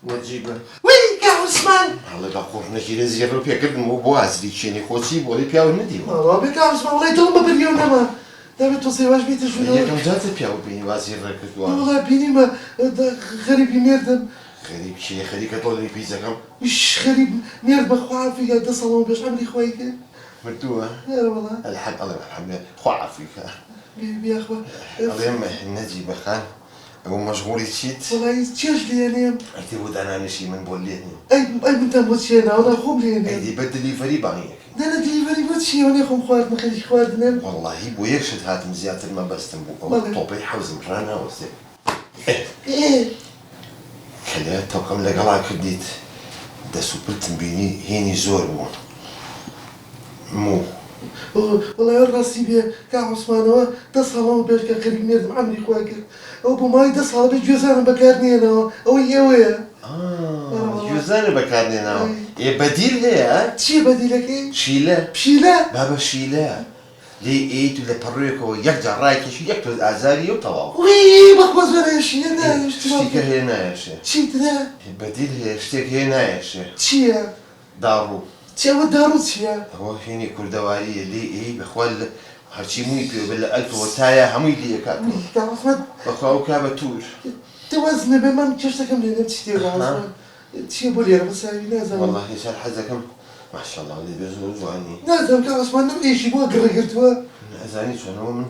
نجيبه وي كاع عثمان والله باقور نجي نزير بيا مو بوازري تشيني خوتي بولي بيا نديو والله كاع عثمان والله يدوم بريون ما دابا توصي واش بيت شنو هي كم جات بيا بيني وازير ركض والله بيني ما غريب ميردم غريب شي خليك تطول لي بيزا كم وش غريب ميردم خويا في هذا الصالون باش عملي خويا مردوه والله الحق الله يرحمه خو عافيك يا اخويا اليوم نجيب خان هو مشغول شيت والله تشاش لي انا انت ود انا نشي من بوليني اي من تموتشي انا وانا خوم لي انا ايدي بدلي فري بانيك انا ديليفري بوتشي وانا خوم خوات ما خليش خواتنا والله بويك شد هات مزيات ما بس تنبو طوبي حوز مرانا وزي ايه كلا توكم لقلا كديت دا سوبلت بيني هيني زور مو والله راسي بيه كاع عثمان هو دا صالون باش كقريب ميردم عمري خواك او بماي دا صالون باش جوزان بكارني انا او هي ويا جوزان بكارني انا يا بديل هي شي بديلك ايه شيله بشيله بابا شيله لي ايت ولا بريكو يرجع رايك شو يكتب ازاري وطواو وي بخبز ولا شي انا اشتيك هنا يا شيخ شي تدا بديل هي اشتيك هنا يا شيخ شي دارو شي هو دارو شي هو فيني كل دواري اللي ايه بخوال هرشي مو يبيو بلا ألف وتايا همو يلي كاكو كاع عثمان بخواو كابا تور توازن بما ما تشتكم لنا تشتي عثمان تشي بولي بس هاي لازم والله يسال حزكم ما شاء الله اللي بيزوجوا عني لازم كاع عثمان نبغي شي بوا قرقرتوا أزاني شنو من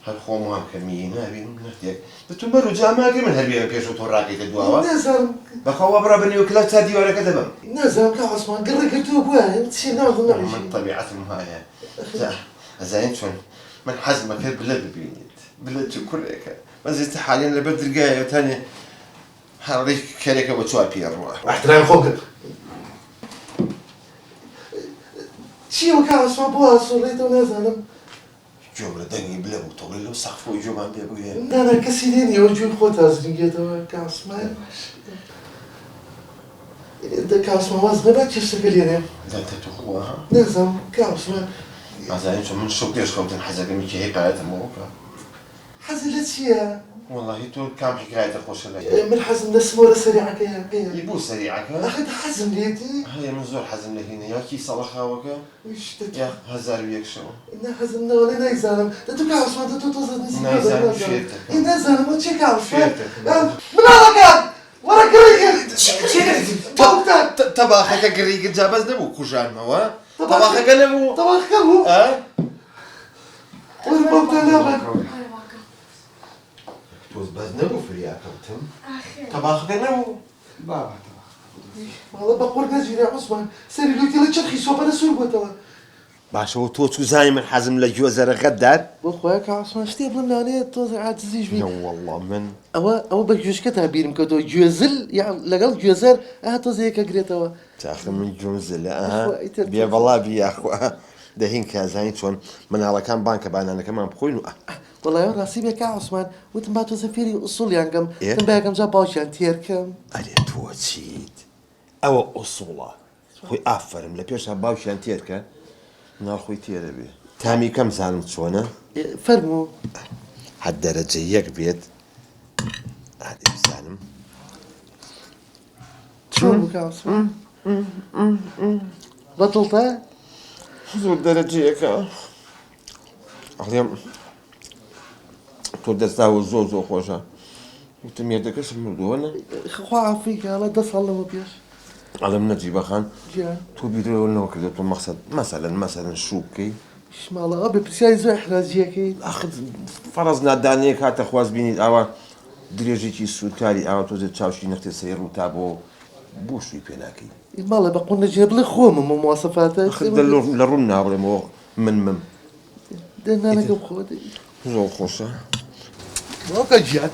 هالخوم كميين هابي نهديك تمرو جامعة من هالبيع بيشو توراقي تدواوا لازم بخوا برا بني وكلا تادي ولا كذبم لازم كاع عثمان قرقرتوا بوا تشي نعرض نعيش من طبيعتهم هاي أزاني شون من حزمك بلد بينيت بلد كل هيك ما زلت حاليا لبلد الجاي وثاني حريك كريكة وتشوى بيروا احترام خوك شي وكاع عثمان بوا صوريته لازم جملة دني بلا وطول له سقف وجمعة بيبويا انا كسيديني وجو خوتها زنقيتها كاع عثمان كاع عثمان وازغي بعد تشتغل يعني لا تتوقعها لازم كاع عثمان أزاني شو من شو بيش خوتن حزق ميكي هيك قاعدة موقع حزلت شيا والله تو كام حكاية خوش لك من حزم السمورة سريعة كيا يبو سريعك أخذ حزم ليتي هيا من زور حزم لك هنا يا كي صلخها وكا وش يا هزار وياك شو إنها حزمنا ولا نايزانم تتو كاع عثمان تتو توصل نسيب نايزانم شيرتك إنها زانم وتشي كاع عثمان شيرتك من هذا كان ورا قريق طباخك قريق جابز نبو كوجان موا طباخك نبو طباخ كمو وربا بتنابا توز باز نبو فريا كوتم طباخك نبو بابا والله بقول نجي يا عثمان سيري لو تيلا تشرخي صوب انا سوق وتوا باش هو تو زاي من حزم لجوزر غدار بخواك عثمان شتي بلا انا توز عاد تزيج بي لا والله من او بجوش كتها بيرم كدو جوزل يعني لقال جوزر توز هيك قريتوا تاخذ من جوزل بيا والله بيا اخو دهين كازاين شلون من على كان بانك بان انا كمان بخوينو والله يا راسي بك عثمان وتم تو سفيري اصول يانكم تم كم جابوش انتيركم علي توتشيت او اصولا خوي افرم لبيش باوش انتيركا نار خوي تيربي تامي كم زعلمت شلونه فرمو هالدرجه ياك بيت هذه بزعلم شو بك عثمان بطلتها زور درجه ياك اليوم تودس تاو زوزو خوشا وتم يدك ايش الموضوع خوا فيك على دس الله ما بيش على من نجيب خان جا تو بيدرو انه كذا تو مقصد مثلا شوكي ايش مالا ابي برسايزو احراجيكي اخذ فرضنا دانيك هات خواز بيني اوا دريجيتي سوتاري اوا تو تشاوشي نختي سير وتابو بوشي بيناكي مالا بقول نجيب لك خوم مواصفاتك خذ لرونا ولا مو من دنا انا كم خودي زو خوشا وقت جات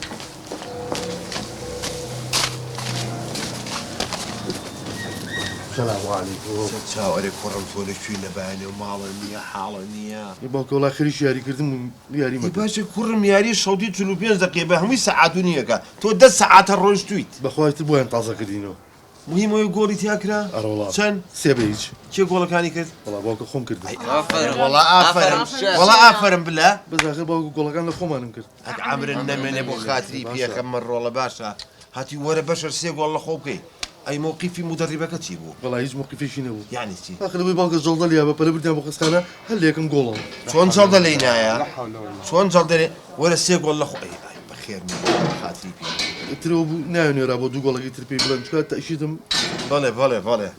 السلام عليكم تشاو عليك ورمتولك في نباني ومالنيا حالنيا يباك والله خير ياري كردم ياري ما باش كورم ياري شودي تلو 5 دقيقة بهم ساعاتونيك تو 10 ساعات الروج تويت بخوات بوين طازه كدينو مهم يقولي تاكرا ار والله شن سيبيج شي يقول كاني كرت والله باك خوم كرد والله افرم بالله بس اخر باك والله كان خوم انا كرد عمر النمن ابو خاطري فيها كم مره والله باشا هاتي ورا بشر سيق والله خوكي اي موقفي مدربك تجيبو والله هیچ موقفی شنو يعني تي اخر بي باقي جلد لي ابا بلا بدي ابو خسخانه هل ليك نقولوا شلون جلد لينا لا يا حول ولا قوة. شلون جلد لي ورا سيق والله خو اي بخير من خاطري بي ترو ناوني رابو دو قول يتربي بلانش كات تاشيدم بله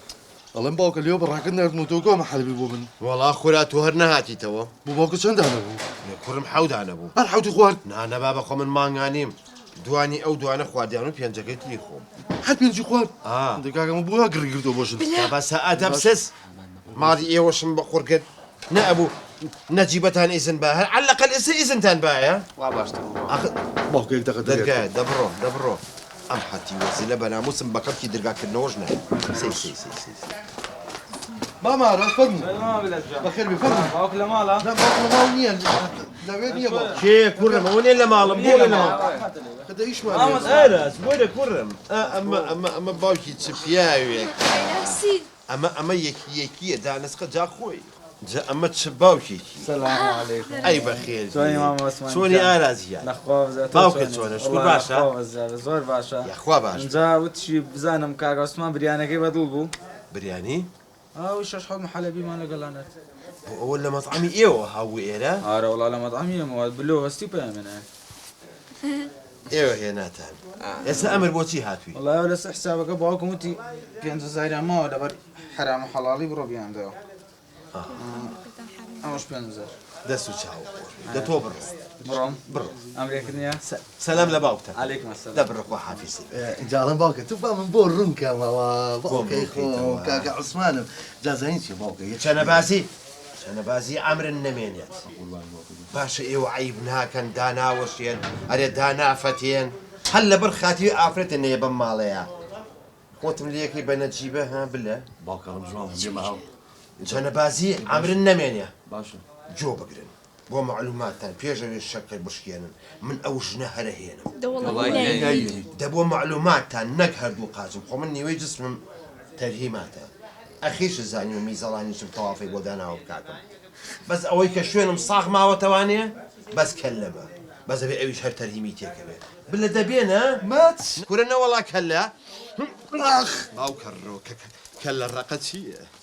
الله مباوك اليوم راح كنا نموتوكو ما حد بيبومن والله خولا تهرنا هاتي تو بو باوك شنو انا ابو كرم حود انا ابو الحوت اخوان انا بابا خو من مانغانيم دواني او دوانه خواديانو بينجكيت لي خو حد بينجي اخوان اه انت كاكا مبوها قرقرتو بوشن بس ادب سس ماضي ايه وش بقور قد نا ابو نجيبتان اذن باها على الاقل اذن تان باها واباشتر اخ باوك هيك دقت درقا دبرو ام حتي وزيلا بنا موسم بكرتي درقا كنوجنا سي ما عرف فهمني ما بلاد بخير بفهمني باكل مالا لا باوك ما ونيا لا وين يا باوك شي كرم وين الا مال بقول انا هذا ايش انا مالك وين كرم اما باوكي تشفياوي اما يكي دانس جا خوي جا اما تشباوكي السلام عليكم اي بخير شلوني ماما اسمعني شلوني ارازيا نخواف زاد باوكت شلونه شكون باشا نخواف زاد زور باشا يا اخوا باش نجا وتشي بزانم كاغا عثمان بريانه كيف اطلبوا برياني وش اشحال محلبي ما لقلانات ولا مطعمي ايوه هاوي ايرا والله لا مطعمي مواد بلو استيبا منها ايوه يا ناتان يا سامر بوتي هاتوي والله ولا حسابك ابوكم انت في عند زاير ما ولا بر حرام حلالي برو بيعنده اوش بينزل دسو تشاو ده توبر بروم برو امريكا سلام لباوتا عليكم السلام دبر اخو حافظي جالن باوك تبقى من بور رنكا ما باوك بور كاكا عثمان جازين شي باوك شنا بازي عمر النمينيات باشا ايوه عيبنا كان دانا وشين اري دانا فتين هلا برخاتي افرت اني يبن ماليا قلت من ليك بين تجيبه ها بالله باوك رمجوان جماعه شنا بازي عمر النمينيا باشا جو بقرن بو معلومات تان بيجري الشكل بشكينا من اوجنا هرهينا ده والله دبو معلومات تان نقهر دو قازم خو مني ويجس من ترهيماته اخيش الزاني وميزالاني شم طوافي ودانا وبكاكم بس اويك شوين مصاغ ما وتوانيه بس كلمه بس ابي ايش هر ترهيميتي كبير بالله دبينا مات كورنا والله كلا اخ او كرو كلا الرقتي